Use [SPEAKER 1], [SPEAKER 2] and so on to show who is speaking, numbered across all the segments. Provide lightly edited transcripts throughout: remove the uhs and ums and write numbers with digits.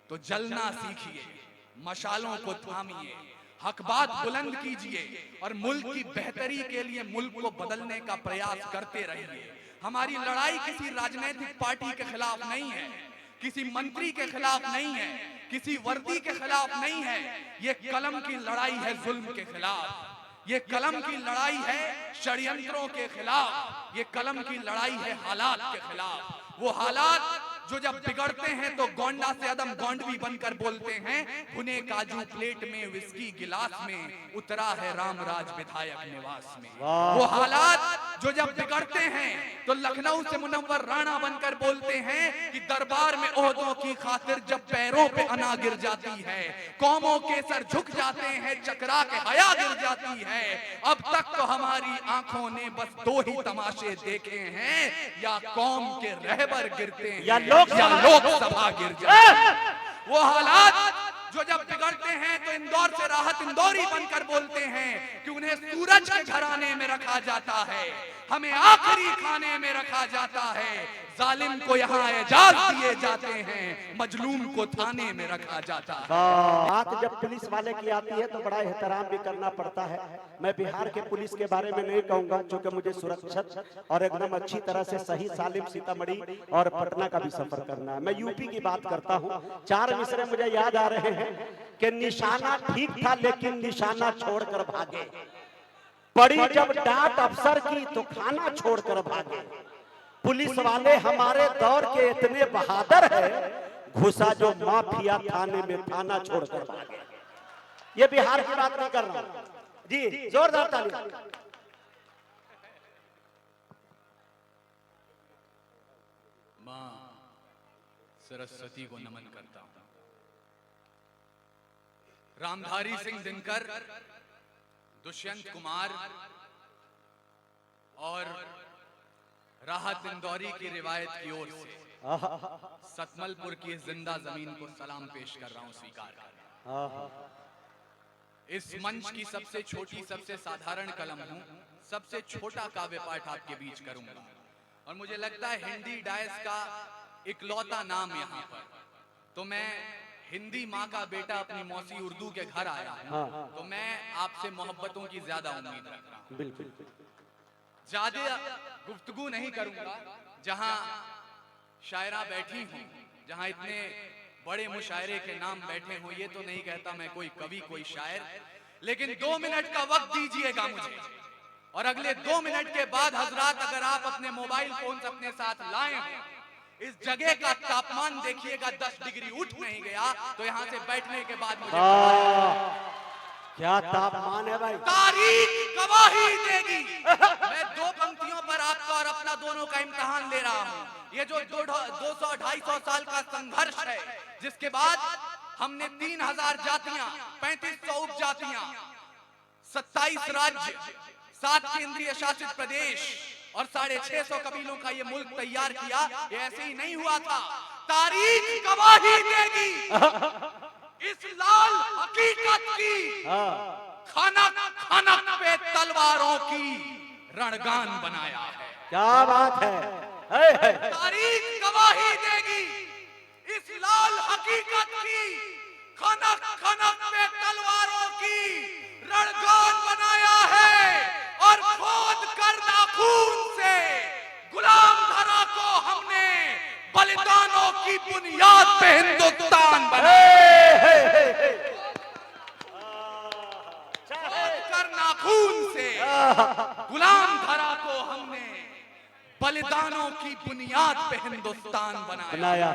[SPEAKER 1] तो जलना सीखिए, मशालों को थामिए, हक बात बुलंद कीजिए और मुल्क की बेहतरी के लिए मुल्क को बदलने का प्रयास करते रहिए। हमारी लड़ाई किसी राजनीतिक पार्टी के खिलाफ नहीं है, किसी मंत्री के खिलाफ नहीं है, किसी वर्दी के खिलाफ नहीं है। ये कलम की लड़ाई है जुल्म के खिलाफ, ये कलम की लड़ाई है षड्यंत्रों के खिलाफ, ये कलम की लड़ाई है हालात के खिलाफ। वो हालात जो जब बिगड़ते हैं तो गोंडा से अदम गोंडवी बनकर बोलते हैं, भुने काजू प्लेट में, विस्की गिलास में, उतरा है रामराज विधायक निवास में। वो हालात जो जब बिगड़ते हैं तो लखनऊ से मुनव्वर राणा बनकर बोलते हैं कि दरबार में ओहदों की खातिर जब पैरों पे अना गिर जाती है, कौमों के सर झुक जाते हैं, चकरा के हया गिर जाती है। अब तक तो हमारी आंखों ने बस दो ही तमाशे देखे हैं, या कौम के रहबर गिरते हैं या लोकसभा गिर जाए। वो हालात जो जब बिगड़ते हैं तो इंदौर से राहत इंदौरी बनकर बोलते हैं कि उन्हें सूरज के घराने में रखा जाता है, हमें आखिरी खाने में रखा जाता है, जालिम को यहाँ एजाज दिए जाते हैं, मजलूम को थाने में रखा जाता है।
[SPEAKER 2] बात जब पुलिस वाले की आती है तो बड़ा एहतराम भी करना पड़ता है। मैं बिहार के पुलिस के बारे में नहीं कहूंगा, क्योंकि मुझे सुरक्षित और एकदम अच्छी तरह से सही सालिम सीतामढ़ी और पटना का भी सफर करना है। मैं यूपी की बात करता हूँ। 4 मिसरे मुझे याद आ रहे हैं कि निशाना ठीक था लेकिन निशाना छोड़कर भागे, पड़ी जब डांट अफसर की तो खाना छोड़कर भागे। पुलिस वाले हमारे दौर के इतने बहादुर है, घुसा जो माफिया थाने में थाना छोड़कर भागे। ये बिहार की बात नहीं कर रहा जी, जोरदार ताली।
[SPEAKER 1] मां सरस्वती को नमन करता हूं। रामधारी सिंह दिनकर, दुष्यंत कुमार और राहत इंदौरी की रिवायत की ओर से सतमलपुर की इस जिंदा जमीन को सलाम पेश कर रहा हूं, स्वीकार कर। इस मंच की सबसे छोटी, सबसे साधारण कलम हूं, सबसे छोटा काव्य पाठ आपके बीच करूंगा। और मुझे लगता है हिंदी डायस का इकलौता नाम यहाँ पर, तो मैं हिंदी माँ का बेटा अपनी मौसी उर्दू के घर आया हूँ, तो मैं आपसे मोहब्बतों की ज्यादा उम्मीद रखता हूँ।
[SPEAKER 2] बिल्कुल
[SPEAKER 1] ज्यादा गुफ्तगू नहीं करूंगा। जहां शायरा बैठी हूं, जहां इतने बड़े मुशायरे के नाम बैठे हों, ये तो नहीं कहता मैं कोई कवि कोई शायर, लेकिन 2 मिनट का वक्त दीजिएगा मुझे, और अगले 2 मिनट के बाद हजरात अगर आप अपने मोबाइल फोन अपने साथ लाएं, इस जगह का तापमान देखिएगा 10 डिग्री उठ नहीं गया, तो यहाँ से बैठने के बाद मुझे
[SPEAKER 2] क्या तापमान है भाई,
[SPEAKER 1] तारीख गवाही देगी। मैं 2 पंक्तियों पर आपका और अपना दोनों का इम्तिहान ले रहा हूँ। ये जो 200-250 साल का संघर्ष है, जिसके बाद हमने 3000 जातियां, 3500 उपजातियां, 27 राज्य, 7 केंद्रीय शासित प्रदेश और 650 कबीलों का ये मुल्क तैयार किया। ये ऐसे ही नहीं हुआ था, तारीख गवाही देगी। इस लाल हकीकत की खाना खाना पे तलवारों की रणगान बनाया है।
[SPEAKER 2] क्या बात है,
[SPEAKER 1] तारीख गवाही देगी। इस लाल हकीकत की खाना खाना पे तलवारों की रणगान बनाया है, और खोद कर नाखून से गुलाम धरा को हमने बलिदानों की बुनियाद पे हिंदुस्तान बनाया। नाखून से गुलाम धरा को हमने बलिदानों की बुनियाद पे हिंदुस्तान बनाया।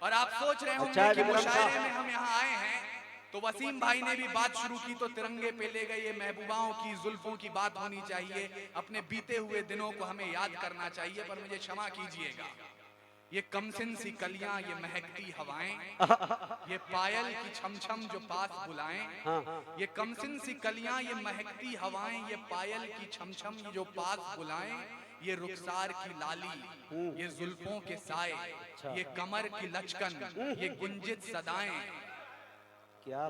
[SPEAKER 1] और आप सोच रहे होंगे कि मुशायरे में हम यहाँ आए हैं, तो वसीम भाई ने भी बात शुरू की तो तिरंगे पे ले गए। ये महबूबाओं की जुल्फों की बात होनी चाहिए, अपने बीते हुए दिनों को हमें याद करना चाहिए। पर मुझे क्षमा कीजिएगा, ये कमसिन सी कलियां, ये महकती हवाएं, ये पायल की छमछम जो पास बुलाएं, ये कमसिन सी कलियां, ये महकती हवाएं, ये पायल की छमछम जो पास बुलाएं, ये रुखसार की लाली, ये जुल्फों के साए, ये कमर की लचकन, ये गुंजित सदाएं।
[SPEAKER 2] क्या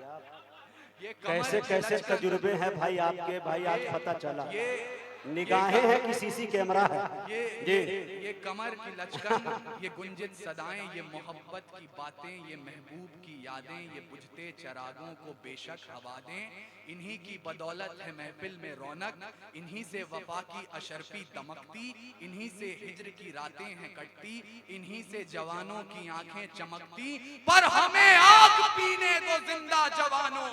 [SPEAKER 2] ये कैसे कैसे तजुर्बे हैं भाई आपके, भाई आज पता चला। निगाहें हैं कि सीसी कैमरा है।
[SPEAKER 1] ये कमर की लचकन, ये गुंजित सदाएं, ये मोहब्बत की बातें, ये महबूब की यादें, ये बुझते चरागों को बेशक हवा दें। इन्हीं की बदौलत है महफिल में रौनक, इन्हीं से वफा की अशरफी दमकती, इन्हीं से हिज्र की रातें हैं कटती, इन्हीं से जवानों की आंखें चमकती। पर हमें आग पीने दो जिंदा जवानों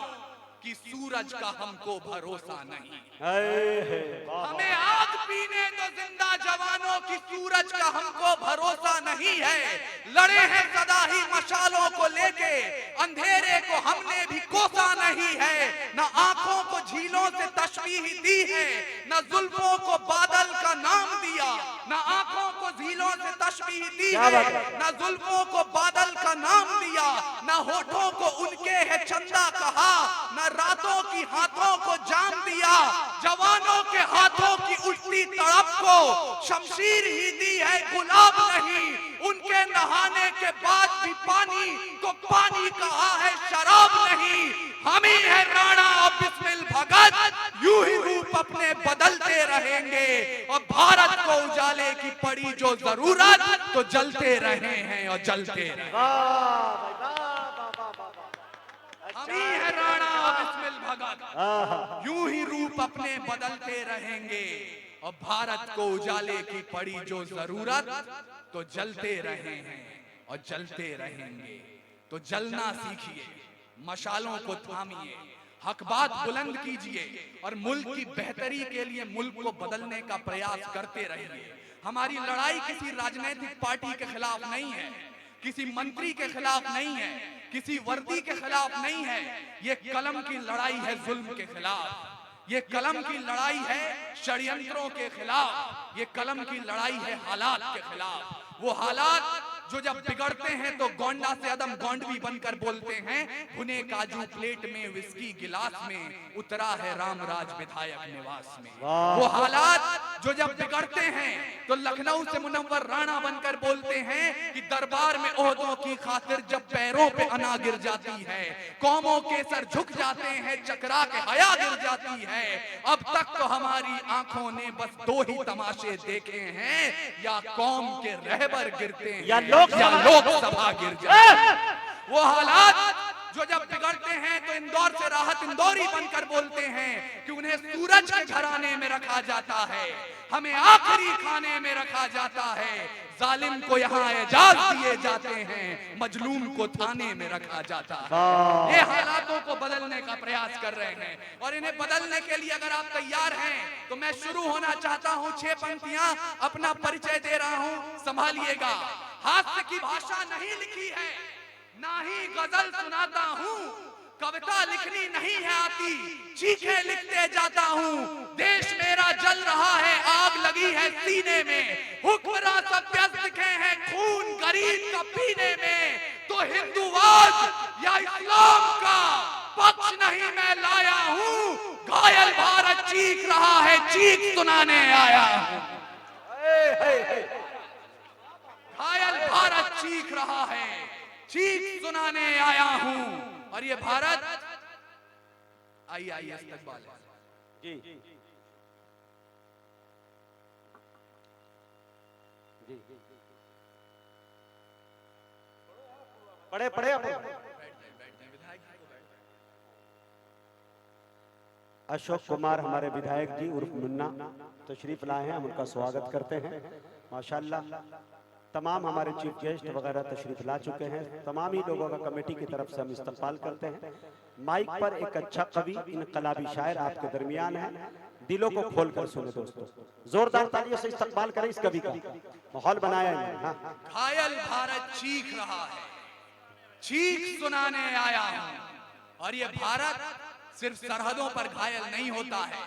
[SPEAKER 1] कि सूरज का हमको भरोसा नहीं। हमें आग पीने दो जिंदा जवानों की सूरज का हमको भरोसा नहीं है। लड़े हैं सदा ही मशालों को लेके, अंधेरे को हमने भी कोसा नहीं है। न आंखों को झीलों से तशबीह दी है, न जुल्फों को बादल का नाम दिया। न आंखों को झीलों से तशबीह दी है, न जुल्फों को बादल का नाम दिया। न होठों को उनके है चंदा कहा, न रातों की हाथों को जाम दिया। जवानों के हाथों की उल्टी तड़प को शमशीर ही दी है, गुलाब नहीं। उनके नहाने के बाद भी पानी को पानी कहा है, शराब नहीं। हम ही है राणा और बिस्मिल भगत, यूं ही रूप अपने बदलते रहेंगे। और भारत को उजाले की पड़ी जो जरूरत, तो जलते रहे हैं और जलते रहे। हम ही है राणा और बिस्मिल भगत, यूं ही रूप अपने बदलते रहेंगे। और भारत को उजाले की पड़ी जो जरूरत, तो जलते रहे हैं और जलते रहेंगे। तो जलना सीखिए, मशालों को थामिए, हक बात बुलंद कीजिए और मुल्क की बेहतरी के लिए मुल्क को बदलने का प्रयास करते रहिए। हमारी लड़ाई किसी राजनीतिक पार्टी के खिलाफ नहीं है, किसी मंत्री के खिलाफ नहीं है, किसी वर्दी के खिलाफ नहीं है। ये कलम की लड़ाई है जुल्म के खिलाफ, ये कलम की लड़ाई है षड्यंत्रों के खिलाफ, ये कलम की लड़ाई है हालात के खिलाफ। वो हालात जो जब बिगड़ते हैं तो गोंडा से अदम गोंडवी बनकर बोलते हैं, भुने काजू प्लेट में विस्की गिलास में, उतरा है रामराज विधायक निवास में। वो हालात जो जब बिगड़ते हैं तो लखनऊ से मुनव्वर राणा बनकर बोलते हैं कि दरबार में ओहदों की खातिर जब पैरों पे अना गिर जाती है, कौमों के सर झुक जाते हैं, चकरा के हया गिर जाती है। अब तक तो हमारी आंखों ने बस दो ही तमाशे देखे हैं, या कौम के रहबर गिरते हैं या लोकसभा गिर जाए। वो हालात जो जब बिगड़ते हैं तो इंदौर से राहत इंदौरी बनकर बोलते हैं कि उन्हें सूरज के घराने में रखा जाता है, हमें आखिरी खाने में रखा जाता है। जालिम को यहाँ एजाज दिए जाते हैं, मजलूम को थाने में रखा जाता है। ये हालातों को बदलने का प्रयास कर रहे हैं और इन्हें बदलने के लिए अगर आप तैयार हैं तो मैं शुरू होना चाहता हूँ। 6 पंक्तियां अपना परिचय दे रहा हूँ, संभालिएगा। हास्य की भाषा नहीं लिखी है, ना ही गजल सुनाता हूँ, कविता लिखनी नहीं है आती, चीखे लिखते जाता हूँ। देश मेरा जल रहा है, आग लगी है सीने में, हुक्मरान सब व्यस्त दिखे हैं खून गरीब का पीने में। तो हिंदूवाद या इस्लाम का पक्ष नहीं मैं लाया हूँ, घायल भारत चीख रहा है, चीख सुनाने आया हूँ। घायल भारत चीख रहा है, चीख सुनाने आया हूं। और ये भारत आइए इस्तकबाल जी जी पढ़े अशोक कुमार हमारे विधायक जी उर्फ मुन्ना तशरीफ लाए हैं, हम उनका स्वागत करते हैं। माशाल्लाह तमाम हमारे चीफ गेस्ट वगैरह तशरीफ ला चुके हैं। तमाम ही लोगों का कमेटी की तरफ से हम इस्तकबाल करते हैं। माइक पर एक अच्छा कवि इनकलाबी शायर आपके दरमियान है, दिलों को खोल कर सुने दोस्तों। जोरदार तालियों से इस्तकबाल करें इस कवि का, माहौल बनाया है। घायल भारत चीख रहा है, चीख सुनाने आया हूं। और ये भारत सिर्फ सरहदों पर घायल नहीं होता है,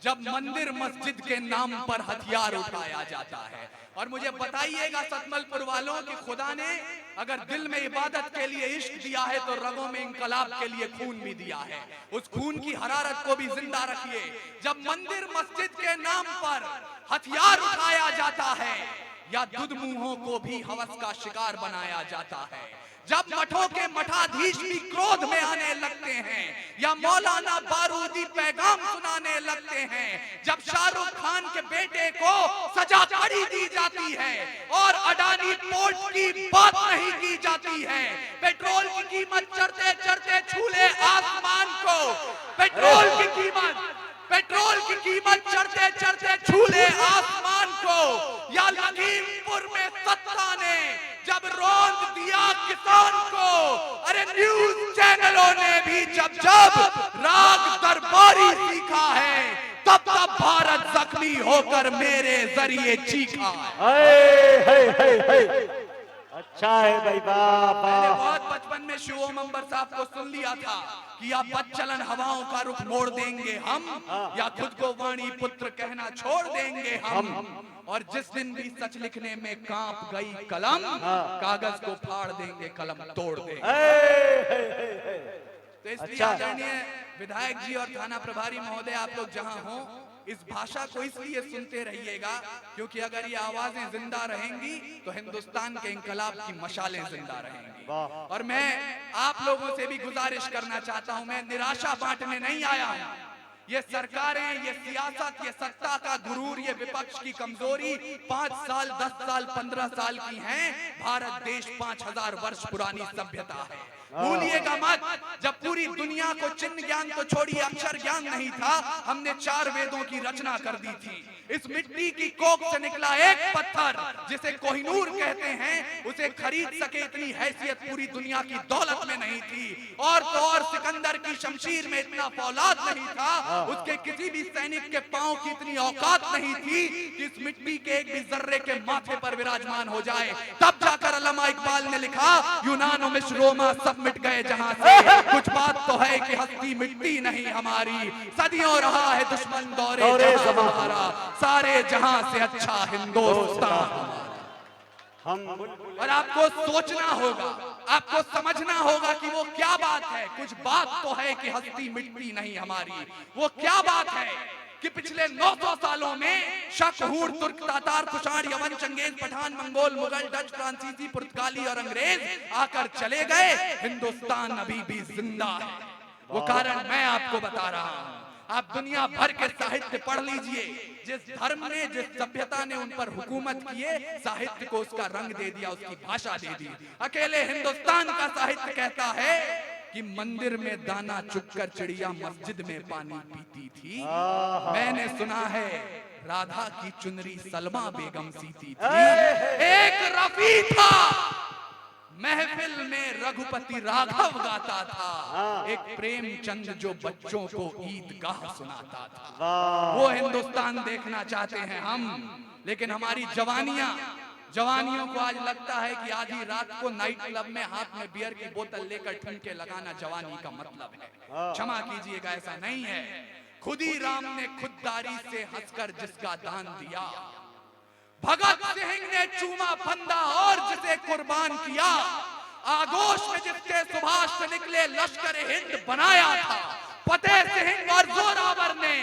[SPEAKER 1] जब मंदिर मस्जिद के नाम पर हथियार उठाया जाता है। और मुझे बताइएगा सतमलपुर वालों कि खुदा ने अगर दिल में इबादत के लिए इश्क दिया है तो रगों में इंकलाब के लिए खून भी दिया है। उस खून की हरारत को भी जिंदा रखिए। जब मंदिर मस्जिद के नाम पर हथियार उठाया जाता है या दुधमुंहों को भी हवस का शिकार बनाया जाता है, जब मठों के मठाधीश भी क्रोध में आने लगते हैं या मौलाना बारूदी पैगाम सुनाने लगते हैं, जब शाहरुख खान के बेटे को सजा कड़ी दी जाती है और अडानी पोर्ट की बात नहीं की जाती है, पेट्रोल की कीमत चढ़ते चढ़ते छूले आसमान को, पेट्रोल की कीमत चढ़ते चढ़ते छूले आसमान को, या लखीमपुर में सत्ता ने जब रौंद दिया किसान को, अरे न्यूज चैनलों ने भी जब जब राग दरबारी सीखा है, तब तब भारत जख्मी होकर मेरे जरिए चीखा है।
[SPEAKER 2] अच्छा है भाई, बाप।
[SPEAKER 1] मैंने बहुत बचपन में शिवम अंबर साहब को सुन लिया था कि या बदचलन हवाओं का रुख मोड़ देंगे हम, या खुद को वाणी पुत्र कहना छोड़ देंगे हम, और जिस दिन भी सच लिखने में कांप गई कलम, कागज को फाड़ देंगे, कलम तोड़ देंगे। तो इसलिए आदरणीय विधायक जी और थाना प्रभारी महोदय, आप लोग जहां हो, इस भाषा को इसलिए सुनते रहिएगा क्योंकि अगर ये आवाजें जिंदा रहेंगी तो हिंदुस्तान के इंकलाब की मशालें जिंदा रहेंगी। और मैं आप लोगों से भी गुजारिश करना चाहता हूं, मैं निराशा बांटने नहीं आया हूं। ये सरकारें, ये सियासत, ये सत्ता का गुरूर, ये विपक्ष की कमजोरी 5 साल, 10 साल, 15 साल की हैं। भारत देश 5000 वर्ष पुरानी सभ्यता है, भूलिएगा मत। जब पूरी दुनिया को चिन्ह ज्ञान तो छोड़िए, अक्षर ज्ञान नहीं था, हमने 4 वेदों की रचना कर दी थी। इस मिट्टी की कोख से निकला एक पत्थर जिसे कोहिनूर कहते हैं, उसे खरीद सके इतनी हैसियत पूरी दुनिया की दौलत में नहीं थी। और तो और सिकंदर की शमशीर में इतना फौलाद नहीं था, उसके किसी भी सैनिक के पांव की इतनी औकात नहीं थी कि इस मिट्टी के एक भी जर्रे के माथे पर विराजमान हो जाए। तब जाकर अल्लामा इकबाल ने लिखा, यूनान और मिस्र रोमा सब मिट गए जहां से, कुछ बात तो है कि हस्ती मिट्टी नहीं हमारी, सदियों रहा है दुश्मन दौरे हमारा, सारे जहां से अच्छा हिंदुस्तान। और आपको सोचना होगा, आपको समझना होगा कि वो क्या बात है। कुछ बात तो है कि हस्ती मिट्टी नहीं हमारी। वो क्या बात है कि पिछले 900 सालों में शक, हूर, तुर्क, Tatar, Kushan, Yavan, Changez, Pathan, Mongol, Mughal, Dutch, फ्रांसीसी, पुर्तगाली और अंग्रेज आकर चले गए, हिंदुस्तान अभी भी जिंदा है। वो कारण मैं आपको बता रहा हूं। आप दुनिया भर के साहित्य पढ़ लीजिए, जिस धर्म ने, जिस सभ्यता ने उन पर हुकूमत किए, साहित्य को उसका रंग दे दिया, उसकी भाषा दे दी। अकेले हिंदुस्तान का साहित्य कहता है कि मंदिर में दाना चुगकर चिड़िया मस्जिद में पानी पीती थी। मैंने सुना है राधा की चुनरी सलमा बेगम सीती थी। एक रफी था, महफिल में रघुपति राघव गाता था, एक प्रेमचंद जो बच्चों को ईदगाह सुनाता था। वो हिंदुस्तान देखना चाहते हैं हम, लेकिन हमारी जवानियों को आज लगता है कि आधी रात को नाइट क्लब में हाथ में बियर की बोतल लेकर ठुमके लगाना जवानी का मतलब है। क्षमा कीजिएगा, ऐसा नहीं है। खुदी राम ने खुददारी से हंसकर जिसका दान दिया, भगत सिंह ने चूमा फंदा और जिसे कुर्बान किया, आगोश में जिसके सुभाष से निकले लश्कर हिंद बनाया था, फतेह सिंह और जोरावर ने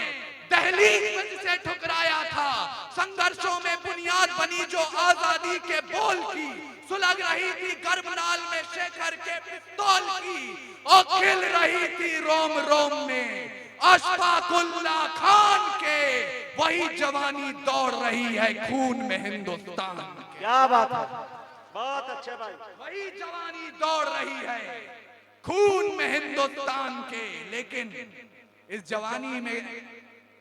[SPEAKER 1] दहलीज में जिसे ठुकराया था, संघर्षों में बुनियाद बनी जो आजादी के बोल की, सुलग रही थी गर्भनाल में शेखर के पिस्तौल की, और खिल रही थी रोम रोम में अशफाकुल्ला खान के, वही जवानी दौड़ रही है खून में हिंदुस्तान।
[SPEAKER 2] क्या बात है, बहुत अच्छे भाई।
[SPEAKER 1] वही जवानी दौड़ रही है खून में हिंदुस्तान के। लेकिन इस जवानी में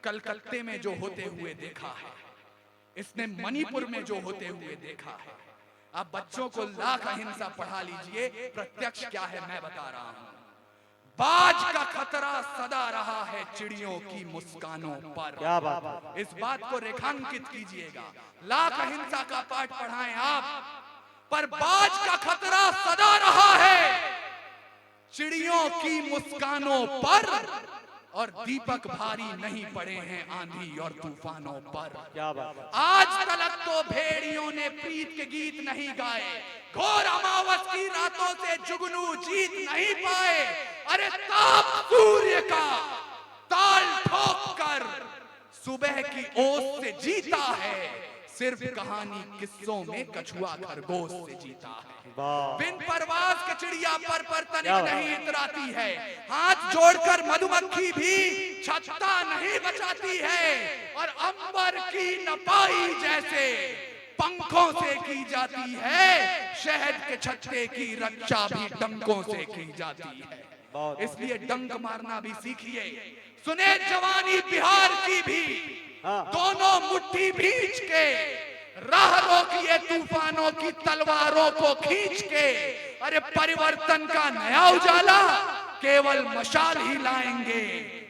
[SPEAKER 1] कलकत्ते में जो होते हुए देखा है, इसने मणिपुर में जो होते हुए देखा है, आप बच्चों को लाख अहिंसा पढ़ा लीजिए, प्रत्यक्ष क्या है मैं बता रहा हूं। बाज का खतरा सदा रहा है चिड़ियों की मुस्कानों पर।
[SPEAKER 2] क्या बात है,
[SPEAKER 1] इस बात को रेखांकित कीजिएगा। लाख अहिंसा का पाठ पढ़ाएं आप, पर बाज का खतरा सदा रहा है चिड़ियों की मुस्कानों पर, और दीपक भारी नहीं पड़े हैं आंधी और तूफानों पर।
[SPEAKER 2] क्या बात है।
[SPEAKER 1] आज तलक तो भेड़ियों ने प्रीत के गीत नहीं गाए, घोर अमावस की रातों से जुगनू जीत नहीं पाए। अरे ताप सूर्य का ताल ठोक कर सुबह की ओस से जीता है, सिर्फ कहानी किस्सों में कछुआ खरगोश से जीता है।
[SPEAKER 2] वाह
[SPEAKER 1] बिन परवाज के चिड़िया पर तनिक नहीं इतराती है, हाथ जोड़कर मधुमक्खी भी छत्ता नहीं बचाती है, और अंबर की नपाई जैसे पंखों से की जाती है, शहद के छत्ते की रक्षा भी डंकों से की जाती है। इसलिए डंक मारना भी सीखिए। सुने जवानी बिहार की भी, दोनों मुट्ठी भींच के राह रोकिए तूफानों की तलवारों को खींच के। अरे परिवर्तन का नया उजाला केवल मशाल ही लाएंगे,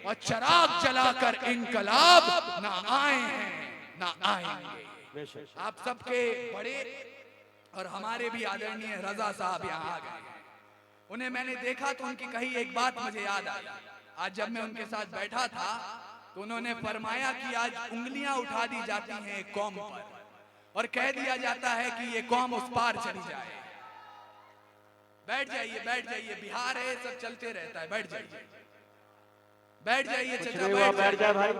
[SPEAKER 1] और चिराग जलाकर इनकलाब ना आए हैं ना आएंगे। आप सबके बड़े और हमारे भी आदरणीय रजा साहब यहाँ आ गए। उन्हें मैंने देखा तो उनकी कही एक बात मुझे याद आई। आज जब मैं उनके साथ बैठा था तो उन्होंने फरमाया कि आज उंगलियां उठा दी जाती हैं एक कौम पर, और कह दिया जाता है कि ये कौम उस पार चली जाए। बैठ जाइए बैठ जाइए, बिहार है, सब चलते रहता है, बैठ जाइए बैठ जाइए चाचा,
[SPEAKER 2] बैठ जाए भाई।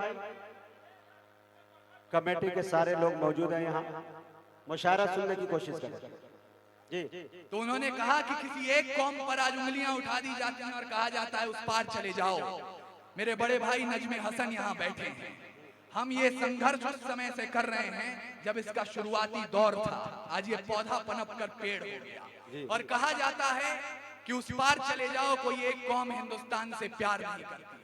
[SPEAKER 2] कमेटी के सारे लोग मौजूद हैं यहाँ, मुशायरा सुनने की कोशिश करें जी।
[SPEAKER 1] तो उन्होंने कहा कि किसी एक कौम पर आज उंगलियां उठा दी जाती हैं और कहा जाता है उस पार चले जाओ। मेरे बड़े भाई नजमे हसन यहाँ बैठे हैं। हम ये संघर्ष उस समय से कर रहे हैं जब इसका शुरुआती दौर था। आज ये पौधा पनप कर पेड़ हो गया, और कहा जाता है कि उस पार चले जाओ, कोई एक कौम हिंदुस्तान से प्यार नहीं करती।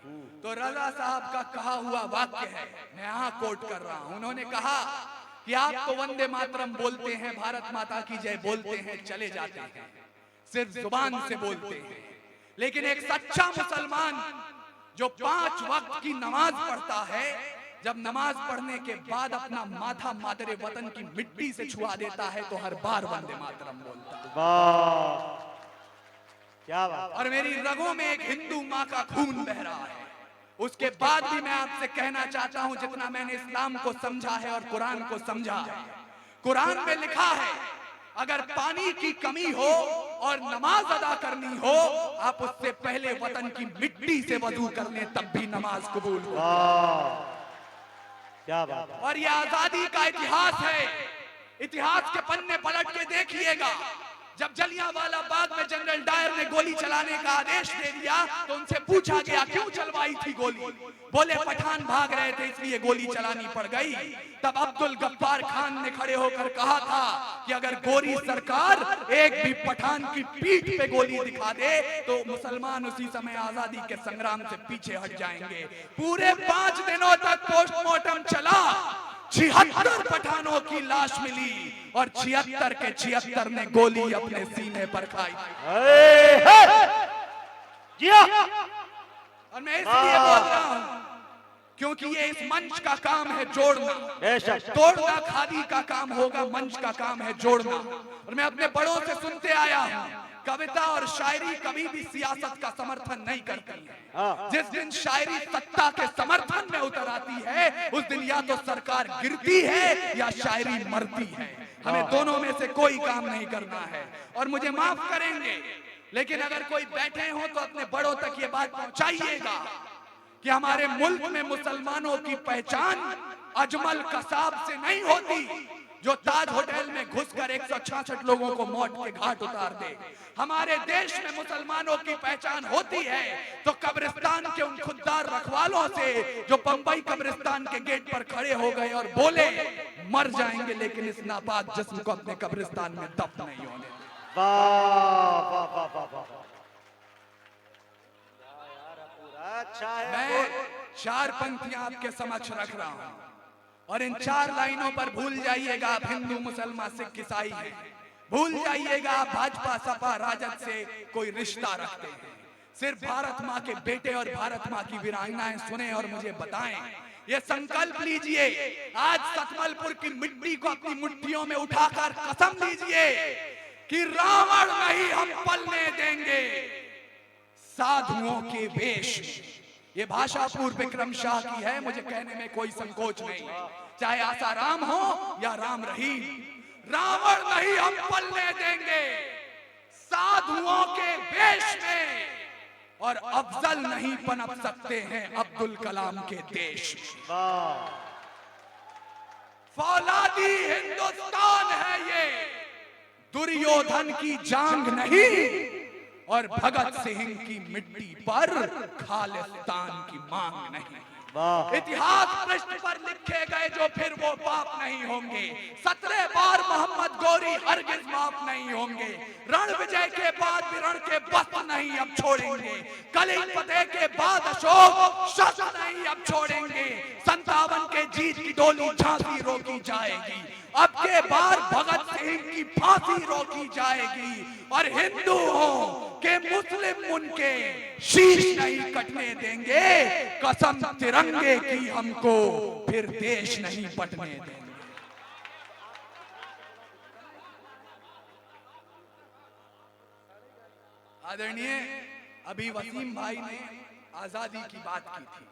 [SPEAKER 1] तो रजा साहब का कहा हुआ वाक्य है, मैं यहाँ कोट कर रहा हूँ। उन्होंने कहा कि आप तो वंदे मातरम बोलते हैं, भारत माता की जय बोलते हैं, चले जाते हैं, सिर्फ जुबान से बोलते हैं, लेकिन एक सच्चा मुसलमान जो 5 वक्त की नमाज पढ़ता है, जब नमाज पढ़ने के बाद अपना माथा मादरे वतन की मिट्टी से छुआ देता है तो हर बार वंदे मातरम बोलता है।
[SPEAKER 2] वाह क्या बात।
[SPEAKER 1] और मेरी रगों में एक हिंदू माँ का खून बह रहा है। उसके बाद भी मैं आपसे कहना चाहता हूं, जितना मैंने इस्लाम को समझा है और कुरान को समझा है, कुरान में लिखा है अगर पानी की कमी हो और नमाज अदा करनी हो, आप उससे पहले वतन की मिट्टी से वजू कर लें, तब भी नमाज कबूल हो।
[SPEAKER 2] क्या बात।
[SPEAKER 1] और ये आजादी का इतिहास है। इतिहास के पन्ने पलट के देखिएगा, जब जलियांवाला बाग में जनरल डायर ने गोली चलाने का आदेश दे दिया तो उनसे पूछा गया क्यों चलवाई थी गोली, बोले पठान भाग रहे थे इसलिए गोली चलानी पड़ गई। तब अब्दुल गफ्फार खान ने खड़े होकर कहा था कि अगर गोरी सरकार एक भी पठान की पीठ पे गोली दिखा दे तो मुसलमान उसी समय आजादी के संग्राम से पीछे हट जाएंगे। पूरे 5 दिनों तक पोस्टमार्टम चला, 76 पठानों की लाश मिली, और 76 के 76 ने गोली अपने सीने पर खाई। और मैं इसलिए बोल रहा हूं क्योंकि ये इस मंच का काम है जोड़ना, तोड़ना खादी का काम होगा, मंच का काम है जोड़ना। और मैं अपने बड़ों से सुनते आया हूं, कविता और शायरी कभी भी सियासत का समर्थन नहीं करती है। जिस दिन शायरी सत्ता के समर्थन में उतर आती है उस दिन या तो सरकार गिरती है या शायरी मरती है। हमें दोनों में से कोई काम नहीं करना है। और मुझे माफ करेंगे, लेकिन अगर कोई बैठे हो तो अपने बड़ों तक ये बात पहुंचाइएगा कि हमारे मुल्क में मुसलमानों की पहचान अजमल कसाब से नहीं होती जो ताज होटल में घुसकर 166 लोगों को मौत के घाट उतार दे। हमारे देश में मुसलमानों की पहचान होती है तो कब्रिस्तान के उन खुददार रखवालों से जो बंबई कब्रिस्तान के गेट पर खड़े हो गए और बोले मर जाएंगे लेकिन इस नापाक जिस्म को अपने कब्रिस्तान में दफन नहीं होने। मैं 4 पंक्तियां आपके समक्ष रख रहा हूं और इन 4 लाइनों पर भूल जाइएगा आप हिंदू मुसलमान सिख ईसाई हैं, भूल जाइएगा आप भाजपा सपा राजद से कोई रिश्ता रखते हैं। सिर्फ भारत माँ के बेटे और भारत माँ की वीरांगनाएं सुने और मुझे बताएं, ये संकल्प लीजिए, आज सतमलपुर की मिट्टी को अपनी मुट्ठियों में उठाकर कसम लीजिए कि रावण नहीं हम पलने देंगे साधुओं के वेश। ये भाषा पूर्व विक्रम शाह की है, मुझे कहने में कोई संकोच नहीं, चाहे आसाराम हो या राम रहीम। रावण नहीं हम पलने देंगे साधुओं के वेश में, और अफजल नहीं पनप सकते हैं अब्दुल कलाम के देश। फौलादी हिंदुस्तान है ये, दुर्योधन की जांग नहीं और भगत सिंह की मिट्टी पर खालिस्तान की मांग नहीं। इतिहास पृष्ठ पर लिखे गए जो फिर वो पाप नहीं होंगे। 17 बार मोहम्मद गोरी हरगिज माफ नहीं होंगे। रण विजय के बाद भी रण के वस्त्र नहीं अब छोड़ेंगे। कली फतेह के बाद अशोक शस्त्र नहीं अब छोड़ेंगे। 57 के जीत की डोली झांसी रोकी जाएगी। अब के बार भगत सिंह की फांसी रोकी जाएगी और हिंदुओं के मुस्लिम उनके शीश नहीं कटने देंगे। कसम तिरंगे की हमको फिर देश नहीं पटने देंगे। आदरणीय अभी वसीम भाई ने आजादी की बात की थी।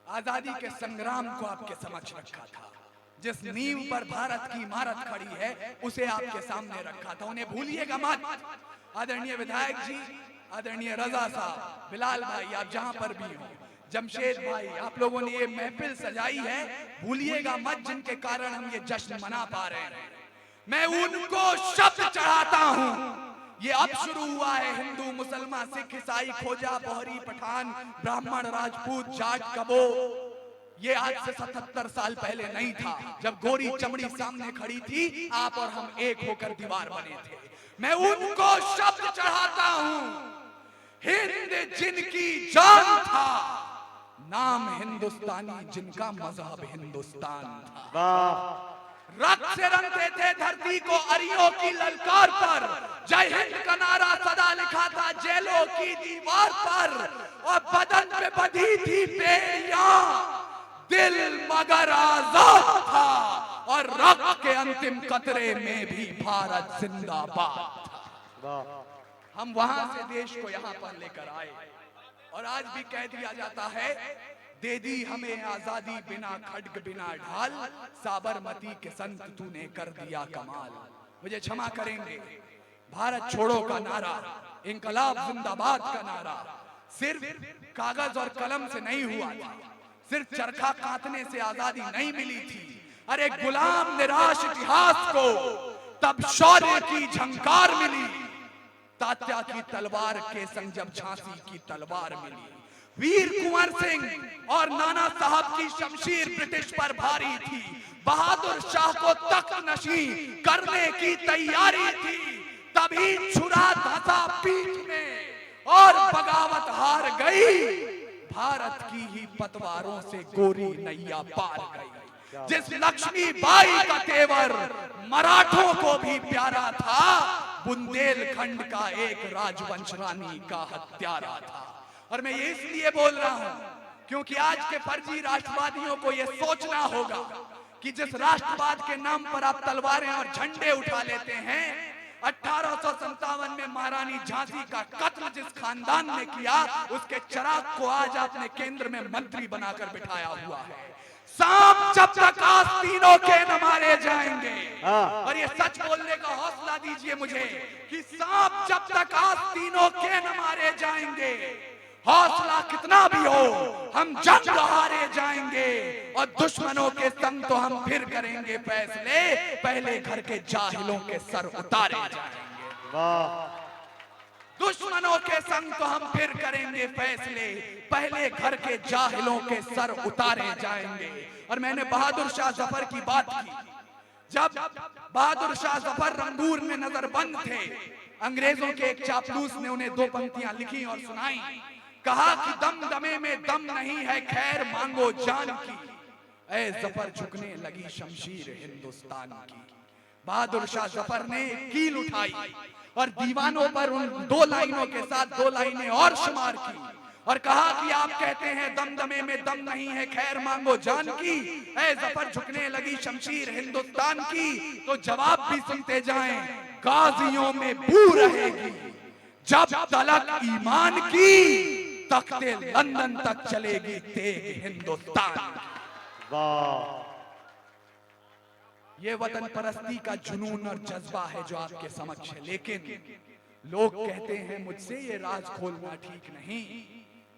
[SPEAKER 1] आजादी के संग्राम को आपके समक्ष रखा था। जिस नींव पर भारत की इमारत खड़ी है उसे आपके सामने रखा था, उन्हें भूलिएगा मत। आदरणीय विधायक जी, आदरणीय रजा साहब, बिलाल भाई, आप जहां पर भी हो, जमशेद भाई, आप लोगों ने ये महफिल सजाई है, भूलिएगा मत जिनके कारण हम ये जश्न मना पा रहे हैं। मैं उनको शब्द चढ़ाता हूं। ये अब शुरू हुआ है। हिंदू, मुसलमान, सिख, ईसाई, खोजा, बोहरी, पठान, ब्राह्मण, राजपूत, जाट, कबो, ये आज से 77 साल पहले नहीं था। जब गोरी चमड़ी सामने खड़ी थी, आप और हम एक होकर दीवार बने थे। मैं उनको शब्द चढ़ाता हूं। हिंद जिनकी जान था, नाम हिंदुस्तानी जिनका मजहब हिंदुस्तान था। रक्त से रंगते थे धरती को अरियों की ललकार पर। जय हिंद का नारा सदा लिखा था जेलों की दीवार पर। और बदन पे बंधी थी बेड़ियां, दिल मगर आजाद था। और रक्त के अंतिम कतरे में भी भारत जिंदाबाद था। हम वहां से देश को यहां पर लेकर आए और आज भी कह दिया जाता है, दे दी हमें आजादी बिना खड्ग बिना ढाल, साबरमती के संत तूने कर दिया कमाल। मुझे क्षमा करेंगे, भारत छोड़ो का नारा, इंकलाब जिंदाबाद का नारा सिर्फ कागज और कलम से नहीं हुआ था। सिर्फ चरखा काटने से आजादी नहीं मिली थी। अरे गुलाम निराश इतिहास को तब शौर्य की झंकार मिली। तात्या की तलवार के संग जब झांसी की तलवार मिली। वीर कुंवर सिंह और नाना साहब की शमशीर ब्रिटिश पर भारी थी। बहादुर शाह को तख्त नशी करने की तैयारी थी। तभी छुरा धंसा पीठ में और बगावत हार गई। भारत की ही पतवारों से गोरी नैया पार गई। जिस लक्ष्मी बाई का तेवर मराठों को भी प्यारा था, बुंदेलखंड का एक राजवंश रानी का हत्यारा था। और मैं ये इसलिए बोल रहा हूं क्योंकि आज के फर्जी राष्ट्रवादियों को यह सोचना होगा कि जिस राष्ट्रवाद के नाम पर आप तलवारें और झंडे उठा लेते हैं, 1857 में महारानी झांसी का कत्ल जिस खानदान ने किया, उसके चिराग को आज आपने केंद्र में मंत्री बनाकर बिठाया हुआ है। सांप जब तक आस्तीनों के न मारे जाएंगे, और ये सच बोलने का हौसला दीजिए मुझे कि सांप जब तक आस्तीनों के न मारे जाएंगे, हौसला कितना भी हो, हम जंग हारे जाएंगे। और दुश्मनों के संग तो हम फिर करेंगे फैसले, पहले घर के जाहिलों के सर उतारे जाएंगे। दुश्मनों के संग तो हम फिर करेंगे फैसले, पहले घर के जाहिलों के सर उतारे जाएंगे। और मैंने बहादुर शाह जफर की बात की। जब बहादुर शाह जफर रंगूर में नजरबंद थे, अंग्रेजों के एक चापलूस ने उन्हें 2 पंक्तियां लिखी और सुनाई। कहा कि दमदमे में दम नहीं है, खैर मांगो जान की, ऐ जफर झुकने लगी शमशीर हिंदुस्तान की। बहादुर शाह जफर ने कील उठाई और दीवानों पर उन 2 लाइनों के साथ 2 लाइनें और शुमार की और कहा कि आप कहते हैं दमदमे में दम नहीं है, खैर मांगो जान की, ऐ जफर झुकने लगी शमशीर हिंदुस्तान की। तो जवाब भी सुनते जाएं, गाजियों में बू रहेगी जब तलक ईमान की, तख्ते लंदन तक चलेगी तेग हिंदुस्तान। ये वतन परस्ती का जुनून और जज्बा है जो आपके समक्ष है। लेकिन लोग कहते हैं मुझसे ये राज खोलना ठीक नहीं,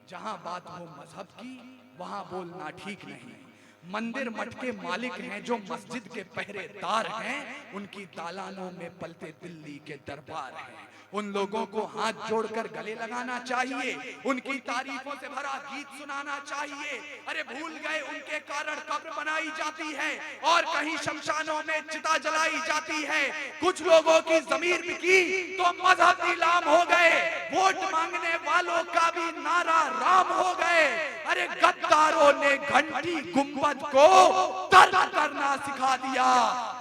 [SPEAKER 1] जहां बात हो मजहब की वहां बोलना ठीक नहीं। मंदिर मठ के मालिक हैं, जो मस्जिद के पहरेदार हैं, उनकी दालानों में पलते दिल्ली के दरबार हैं। उन लोगों को हाथ जोड़कर गले लगाना चाहिए, उनकी तारीफों से भरा गीत सुनाना चाहिए। अरे भूल गए उनके कारण कब्र बनाई जाती है और कहीं शमशानों में चिता जलाई जाती है। कुछ लोगों की जमीर बिकी तो मजहब नीलाम हो गए, वोट मांगने वालों का भी नारा राम हो गए। अरे गद्दारों ने घंटी गुंबद को तर्क करना सिखा दिया,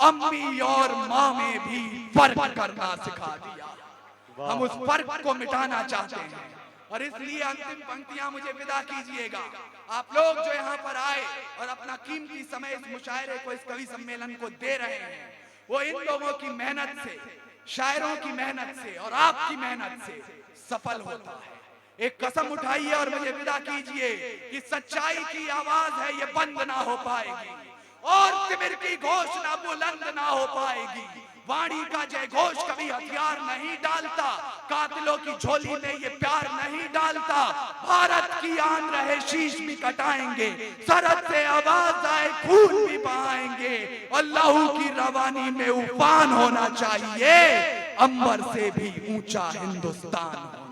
[SPEAKER 1] अम्मी और माँ में भी फर्क करना सिखा दिया। हम उस फर्क को मिटाना चाहते हैं और इसलिए अंतिम पंक्तियां मुझे विदा कीजिएगा। आप लोग जो यहाँ पर आए और अपना कीमती समय इस मुशायरे को, इस कवि सम्मेलन को दे रहे हैं, वो इन लोगों की मेहनत से, शायरों की मेहनत से और आपकी मेहनत से सफल होता है। एक कसम उठाइए और मुझे विदा कीजिए कि सच्चाई की आवाज है, ये बंद ना हो पाएगी और तिमिर की घोषणा बुलंद ना हो पाएगी। वाणी का जय घोष कभी हथियार नहीं डालता, कातिलों की झोली में ये प्यार नहीं डालता। भारत की आन रहे शीश भी कटाएंगे, सरहद से आवाज आए खून भी बहाएंगे और लहू की रवानी में उफान होना चाहिए, अंबर से भी ऊंचा हिंदुस्तान।